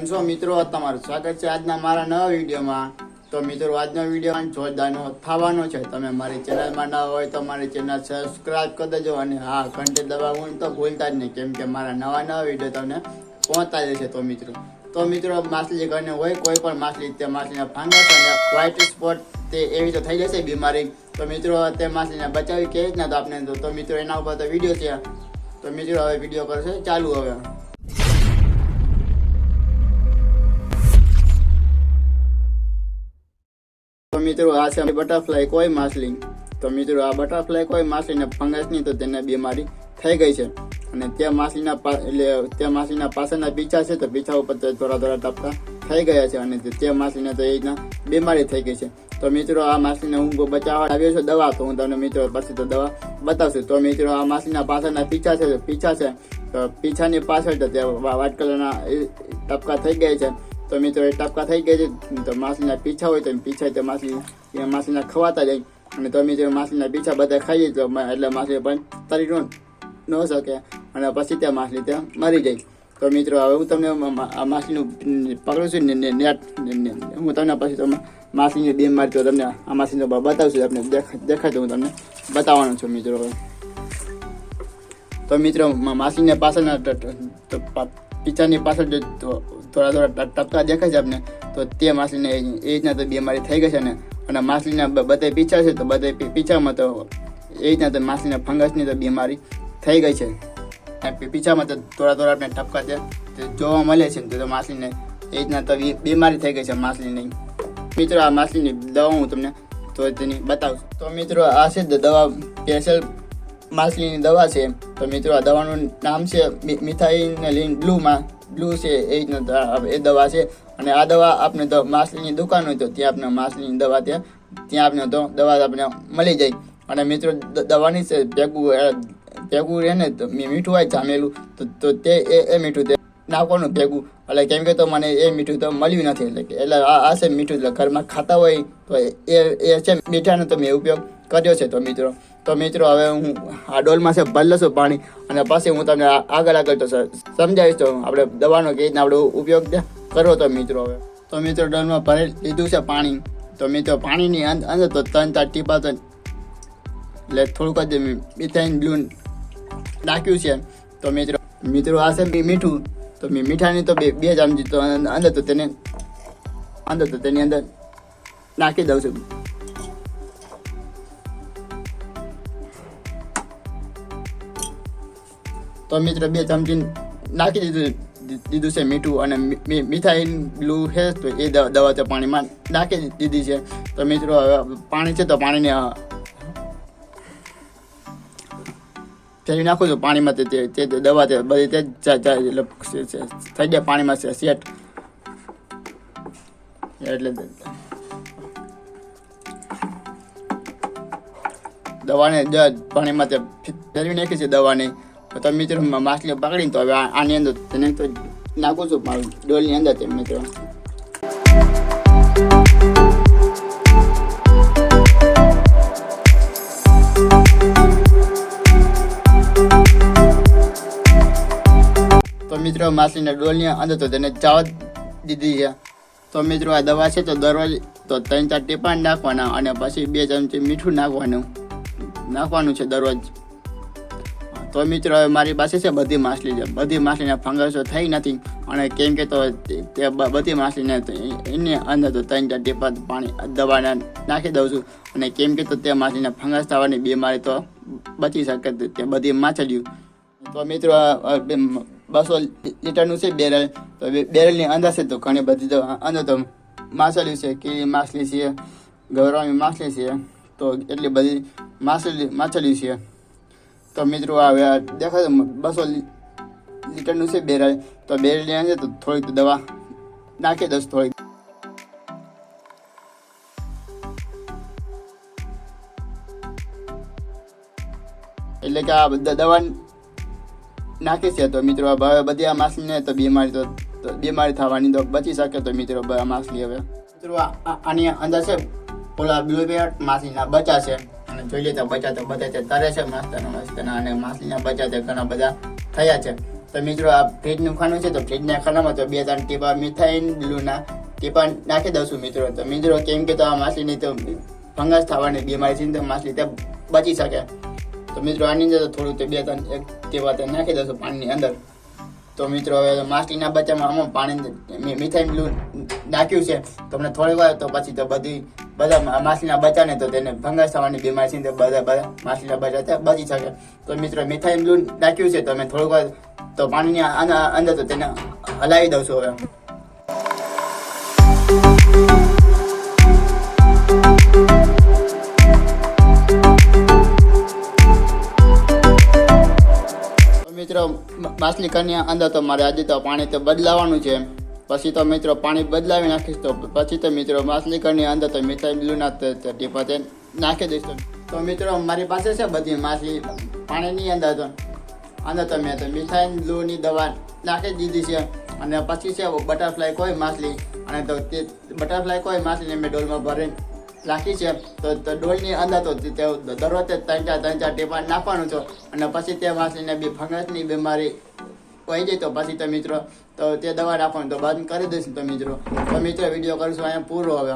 છો મિત્રો, તમારું સ્વાગત છે આજના મારા નવા વિડીયોમાં। તો મિત્રો આજનો વિડીયો જોરદારનો થવાનો છે। તમે મારી ચેનલમાં ન હોય તો મારી ચેનલ સબસ્ક્રાઇબ કરી દેજો અને હા ઘંટી દબાવવાનું તો ભૂલતા જ નહીં, કેમ કે મારા નવા વિડીયો તમને પહોંચતા રહેશે। તો મિત્રો માછલી ઘરને હોય કોઈ પણ માછલી, તે માછલીના ફંગસ અને વ્હાઇટ સ્પોટ તે એવી તો થઈ જશે બીમારી। તો મિત્રો તે માછલીને બચાવી કેવી રીતના તો આપણે તો મિત્રો એના ઉપર તો વિડીયો છે। તો મિત્રો હવે વિડીયો કરશે ચાલુ। હવે તો મિત્રો આ છે બટરફ્લાય કોઈ માછલી। તો મિત્રો આ બટરફ્લાય કોઈ માછલીને ફંગસની તો તેને બીમારી થઈ ગઈ છે અને તે માછલીના પાછળના પીછા છે તો પીછા ઉપર થોડા ટપકા થઈ ગયા છે અને તે માછલીને તો એ રીતના બીમારી થઈ ગઈ છે। તો મિત્રો આ માછલીને હું બચાવવા આવ્યો છું દવા, તો હું તમને મિત્રો પછી તો દવા બતાવશું। તો મિત્રો આ માછલીના પાછળના પીછા છે તો પીછાની પાછળ તો તે વ્હાઇટ કલરના ટપકા થઈ ગયા છે। તો મિત્રો એ ટપકા થઈ ગયા છે તો માછલીના પીછા હોય તો પીછા તો માછલીના ખવાતા જાય અને તો મિત્રો માછલીના પીછા બધા ખાઈએ તો એટલે માછલી પણ તરી ન શકે અને પછી તે માછલી ત્યાં મરી જાય। તો મિત્રો હવે હું તમને આ માછલીનું પકડું છું ને નેટ હું તમને પછી તમે માછલીની બીમારી તો તમને આ માછલીને બતાવશું, આપણે દેખાય તો હું તમને બતાવવાનો છું મિત્રો। હવે તો મિત્રો માછલીને પાછળના પીછાની પાછળ થોડા ટપકા દેખાય છે આપણે, તો તે માછલીને એ રીતના તો બીમારી થઈ ગઈ છે ને અને માછલીના બધા પીછા છે તો બધા પીછામાં તો એ રીતના તો માછલીના ફંગસની તો બીમારી થઈ ગઈ છે। પીછામાં તો થોડા આપણે ટપકા તે જોવા મળે છે તો માછલીને એ રીતના તો બીમારી થઈ ગઈ છે માછલીની। મિત્રો આ માછલીની દવા હું તમને તો તેની બતાવું। તો મિત્રો આ છે દવા સ્પેશિયલ માછલીની દવા છે। તો મિત્રો આ દવાનું નામ છે મિથાઇલિન બ્લુ છે, એ રીતના એ દવા છે અને આ દવા આપણે તો માછલીની દુકાન હોય તો ત્યાં આપણે માછલીની દવા ત્યાં આપણે તો દવા આપણે મળી જાય અને મિત્રો દવાની છે ભેગું રહે ને તો મીઠું હોય જામેલું તો તે એ મીઠું તે નાખવાનું ભેગું, એટલે કેમ કે તો મને એ મીઠું તો મળ્યું નથી, એટલે આ છે મીઠું એટલે ઘરમાં ખાતા હોય તો એ છે મીઠાનો તો મેં ઉપયોગ કર્યો છે। તો મિત્રો હવે હું આ ડોલમાં છે ભરી લઈશું પાણી અને પછી હું તમને આગળ તો સમજાવીશ તો આપણે દવાનો કેવી રીતના આપણે ઉપયોગ કરવો। તો મિત્રો ડોલમાં ભરી લીધું છે પાણી। તો મિત્રો પાણીની અંદર તો 3-4 ટીપા તો એટલે થોડુંક જ મિથાઇલ બ્લુ નાખ્યું છે। તો મિત્રો આ છે મીઠું, તો મીઠાની તો 2 ચમચી તો તેની અંદર નાખી દઉં છું। તો મિત્રો 2 ચમચી નાખી દીધું છે મીઠું અને મિથાઇલ બ્લુ છે તો એ દવા તો પાણીમાં નાખી દીધી છે। તો મિત્રો હવે પાણી છે તો પાણીને ફેરવી નાખું છું પાણીમાં, તે દવા તે બધી તે થઈ જાય પાણીમાં છે સેટ, એટલે દવાને પાણીમાં તે ફેરવી નાખી છે દવાની। તો મિત્રો માછલી પકડીને તો હવે આની અંદર તેને તો નાખું છું મારું ડોલની અંદર તે મિત્રો। તો મિત્રો માછલીના ડોલની અંદર તો તેને ચાવ દીધી છે। તો મિત્રો આ દવા છે તો દરરોજ તો 3-4 ટીપા નાખવાના અને પછી 2 ચમચી મીઠું નાખવાનું છે દરરોજ। તો મિત્રો હવે મારી પાસે છે બધી માછલીને ફંગસો થઈ નથી અને કેમ કે તો તે બધી માછલીને એની અંદર તો 3-4 ટીપા પાણી દવાના નાખી દઉં છું અને કેમ કે તો તે માછલીને ફંગસ થવાની બીમારી તો બચી શકે તે બધી માછલીઓ। તો મિત્રો 200 લીટરનું છે બેરલ, તો બેરલની અંદર છે તો ઘણી બધી અંદર તો માછલીઓ છે, કીડી માછલી છે, ગૌરામી માછલી છે, તો એટલી બધી માછલીઓ છે। તો મિત્રો હવે દેખાય 200 લીટરનું છે બેરલ, તો બેરલની અંદર તો થોડીક દવા નાખી દઉં થોડીક, એટલે કે આ બધા દવા નાખી છે। તો મિત્રો હવે બધી આ માછલીને તો બીમારી થવાની તો બચી શકે। તો મિત્રો આ માછલી હવે મિત્રો આની અંદર છે ઓલા બ્લુબેટ માછલીના બચ્ચા છે અને જોઈ લે તો બચ્ચા તો બધા તરે છે મસ્તના અને માછલીના બચ્ચા ઘણા બધા થયા છે। તો મિત્રો આ ફ્રીજનું ખાનું છે તો ફ્રીજના ખાનામાં તો 2-3 ટીપા મિથાઇલ બ્લુના ટીપા નાખી દઉં છું મિત્રો. તો મિત્રો કેમ કે તો આ માછલીની તો ફંગસ થવાની બીમારી છે તો માછલી ત્યાં બચી શકે. તો મિત્રો આની અંદર થોડું તો 2-3 ટીપા તો નાખી દઉં છું પાણીની અંદર. તો મિત્રો હવે માછલીના બચ્ચામાં આમાં પાણી મિથાઇલ બ્લુ નાખ્યું છે. તમને થોડી વાર તો પછી તો બધા માછલીના બચ્ચાને તો તેને ફંગસ થવાની બીમારી છે તો બધા માછલીના બચ્ચા ત્યાં બચી શકે. તો મિત્રો મિથાઇલ બ્લુ નાખ્યું છે તો અમે થોડીક વાર તો પાણીની અંદર તો તેને હલાવી દઉં છું હવે. મિત્રો માછલી કન્યા અંદર તો મારે આજે તો પાણી તો બદલાવાનું છે. પછી તો મિત્રો પાણી બદલાવી નાખીશ તો પછી તો મિત્રો માછલી કન્યા અંદર તો મિથાઇલ બ્લુના ટીપા તે નાખી દઈશ. તો મિત્રો મારી પાસે છે બધી માછલી પાણીની અંદર તો મેં તો મિથાઇલ બ્લુની દવા નાખી દીધી છે. અને પછી છે બટરફ્લાય કોઈ માછલી, અને તો તે બટરફ્લાય કોઈ માછલીને મેં ડોલમાં ભરીને રાખી છે. તો ડોલની અંદર તો દરરોજ 3-4 ટીપા નાખવાનું છે. અને પછી તે માછલીને બી ફંગસની બીમારી હોય જાય તો પછી તો મિત્રો તો તે દવા નાખવાનું તો બંધ કરી દઈશું. તો મિત્રો વિડીયો કરીશું અહીંયા પૂરો હવે.